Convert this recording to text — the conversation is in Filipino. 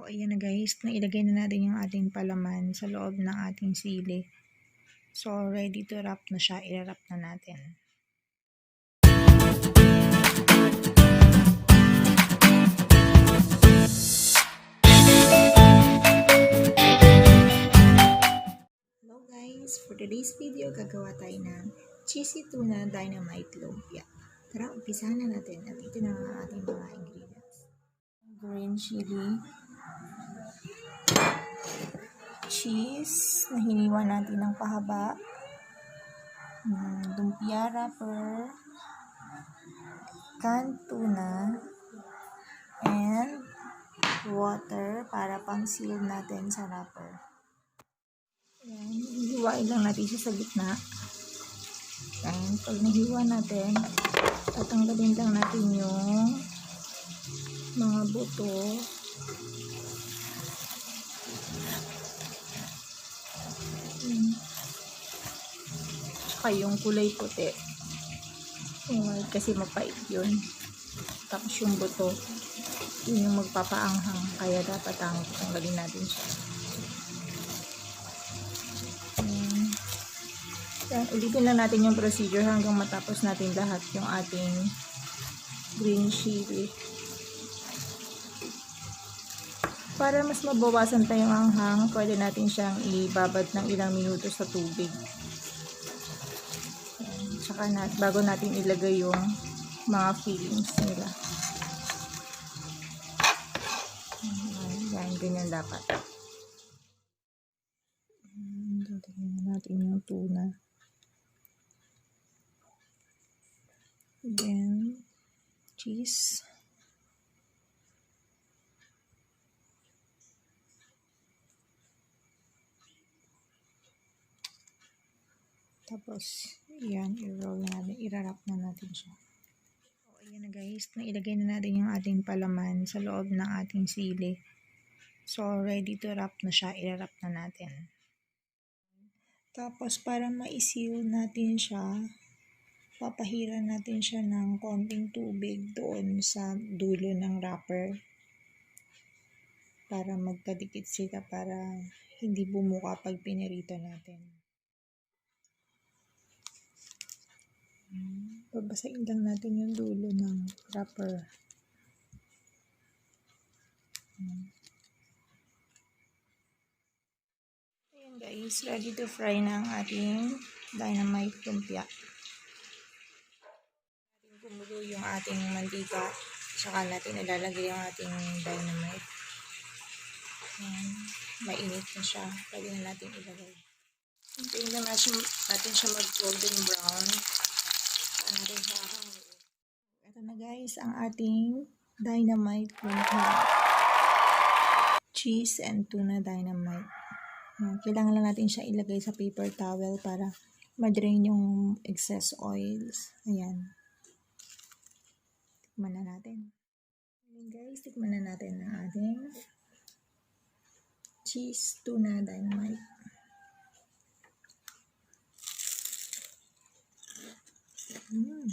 O, ayan na guys, nailagay na natin yung ating palaman sa loob ng ating sili. So, ready to wrap na siya. I-wrap na natin. Hello guys, for today's video, gagawa tayo ng cheesy tuna dynamite lumpia. Tara, umpisahan na natin at ito na ang ating mga ingredients. Green chili, cheese na hiniwa natin ng pahaba, lumpia wrapper, canned tuna, and water para pang seal natin sa wrapper. Ayan, hiwain lang natin siya sa gitna. And pag nahiwa natin, tatanggalin lang natin yung mga buto. Tsaka yung kulay puti. Kasi mapait yun. Tapos yung buto, yun yung magpapaanghang. Kaya dapat tanggalin natin siya. Yan, ulitin lang natin yung procedure hanggang matapos natin lahat yung ating green chili. Para mas mabawasan tayong anghang, pwede natin siyang ibabad ng ilang minuto sa tubig. Yan, tsaka bago natin ilagay yung mga fillings nila. Yan, ganyan dapat. Dadagyan natin yung tuna. Then, cheese. Tapos, yan, i-roll natin, i-wrap na natin siya. So, ayan na guys, nailagay na natin yung ating palaman sa loob ng ating sili. So, ready to wrap na siya, i-wrap na natin. Tapos, para ma-seal natin siya, papahiran natin siya ng konting tubig doon sa dulo ng wrapper para magkadikit sila, para hindi bumuka pag pinirito natin. Babasahin lang natin yung dulo ng wrapper. Ayan guys, ready to fry na ang ating dynamite lumpia. Kumulo yung ating mantika, saka natin ilalagay yung ating dynamite. Mainit na siya, pwede na natin ilagay. Hintayin lang natin siya mag golden brown. Saka natin siya hahanguin. Ito na guys ang ating dynamite lumpia. Cheese and tuna dynamite. Kailangan lang natin siya ilagay sa paper towel para ma-drain yung excess oils. Ayan. Tikman na natin. Ayan guys, tikman na natin ang ating cheese tuna dynamite. Yan.